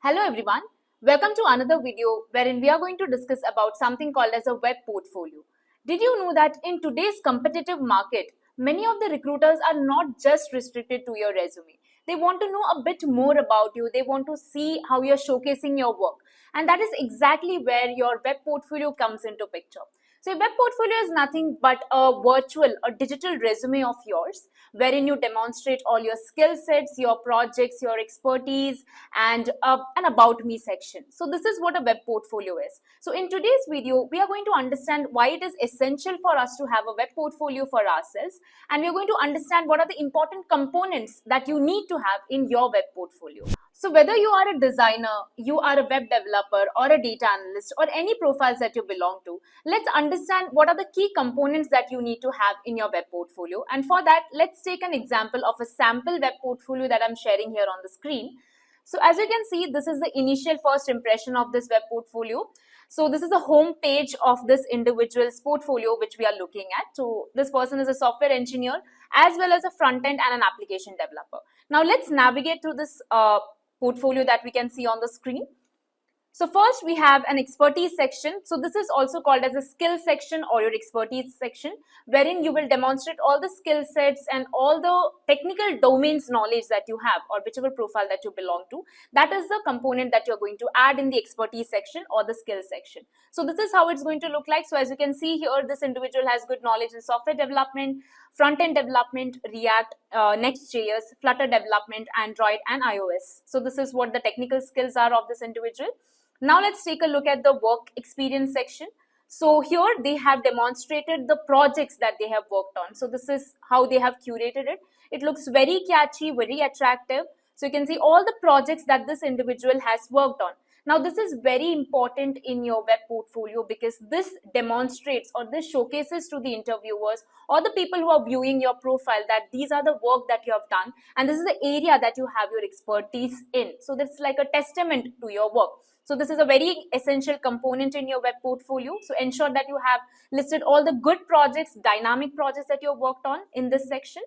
Hello everyone, welcome to another video wherein we are going to discuss about something called as a web portfolio. Did you know that in today's competitive market, many of the recruiters are not just restricted to your resume. They want to know a bit more about you. They want to see how you're showcasing your work. And that is exactly where your web portfolio comes into picture. So, your web portfolio is nothing but a virtual or digital resume of yours, wherein you demonstrate all your skill sets, your projects, your expertise, and an about me section. So, this is what a web portfolio is. So, in today's video, we are going to understand why it is essential for us to have a web portfolio for ourselves, and we are going to understand what are the important components that you need to have in your web portfolio. So whether you are a designer, you are a web developer or a data analyst or any profiles that you belong to, let's understand what are the key components that you need to have in your web portfolio. And for that, let's take an example of a sample web portfolio that I'm sharing here on the screen. So as you can see, this is the initial first impression of this web portfolio. So this is the home page of this individual's portfolio which we are looking at. So this person is a software engineer as well as a front end and an application developer. Now let's navigate through this portfolio that we can see on the screen. So first we have an expertise section. So this is also called as a skill section or your expertise section, wherein you will demonstrate all the skill sets and all the technical domains knowledge that you have or whichever profile that you belong to. That is the component that you're going to add in the expertise section or the skill section. So this is how it's going to look like. So as you can see here, this individual has good knowledge in software development, front-end development, React, Next.js, Flutter development, Android and iOS. So this is what the technical skills are of this individual. Now let's take a look at the work experience section. So here they have demonstrated the projects that they have worked on. So this is how they have curated it. It looks very catchy, very attractive. So you can see all the projects that this individual has worked on. Now this is very important in your web portfolio because this demonstrates or this showcases to the interviewers or the people who are viewing your profile that these are the work that you have done and this is the area that you have your expertise in. So that's like a testament to your work. So this is a very essential component in your web portfolio. So ensure that you have listed all the good projects, dynamic projects that you have worked on in this section.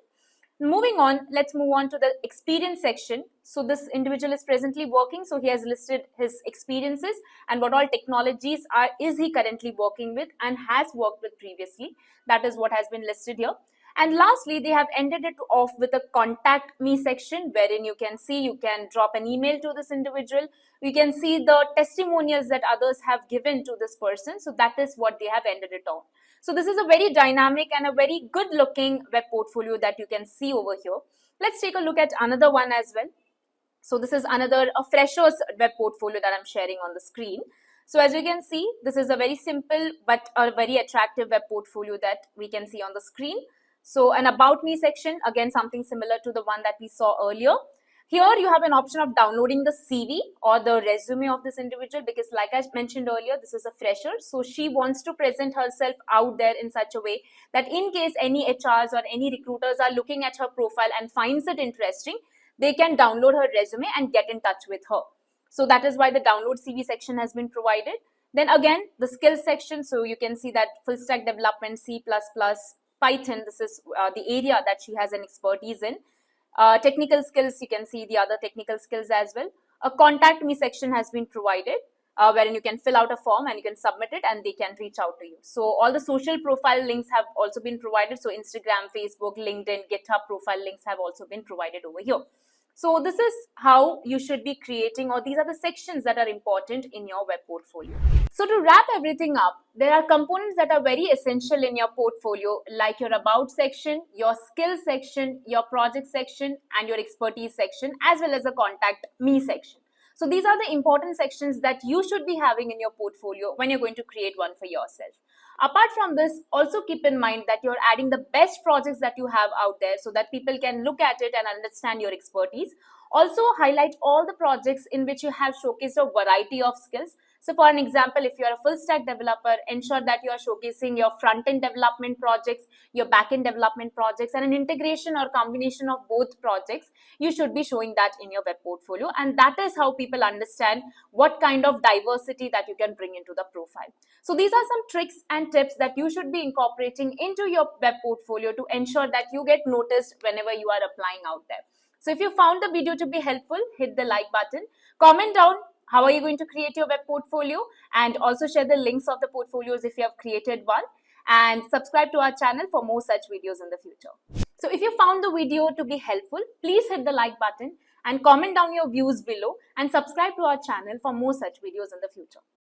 Moving on, let's move on to the experience section. So this individual is presently working. So he has listed his experiences and what all technologies is he currently working with and has worked with previously. That is what has been listed here. And lastly, they have ended it off with a contact me section wherein you can see, you can drop an email to this individual. You can see the testimonials that others have given to this person. So that is what they have ended it on. So this is a very dynamic and a very good looking web portfolio that you can see over here. Let's take a look at another one as well. So this is another a freshers web portfolio that I'm sharing on the screen. So as you can see, this is a very simple but a very attractive web portfolio that we can see on the screen. So an about me section, again something similar to the one that we saw earlier. Here you have an option of downloading the CV or the resume of this individual because like I mentioned earlier, this is a fresher. So she wants to present herself out there in such a way that in case any HRs or any recruiters are looking at her profile and finds it interesting, they can download her resume and get in touch with her. So that is why the download CV section has been provided. Then again, the skills section. So you can see that full stack development, C++, Python, this is the area that she has an expertise in. Technical skills, you can see the other technical skills as well. A contact me section has been provided wherein you can fill out a form and you can submit it and they can reach out to you. So all the social profile links have also been provided. So Instagram, Facebook, LinkedIn, GitHub profile links have also been provided over here. So this is how you should be creating, or these are the sections that are important in your web portfolio. So to wrap everything up, there are components that are very essential in your portfolio, like your about section, your skill section, your project section, and your expertise section, as well as a contact me section. So these are the important sections that you should be having in your portfolio when you're going to create one for yourself. Apart from this, also keep in mind that you're adding the best projects that you have out there so that people can look at it and understand your expertise. Also highlight all the projects in which you have showcased a variety of skills. So for an example, if you are a full stack developer, ensure that you are showcasing your front-end development projects, your back-end development projects, and an integration or combination of both projects. You should be showing that in your web portfolio, and that is how people understand what kind of diversity that you can bring into the profile. So these are some tricks and tips that you should be incorporating into your web portfolio to ensure that you get noticed whenever you are applying out there. So if you found the video to be helpful, hit the like button, comment down how are you going to create your web portfolio, and also share the links of the portfolios if you have created one, and subscribe to our channel for more such videos in the future. So if you found the video to be helpful, please hit the like button and comment down your views below, and subscribe to our channel for more such videos in the future.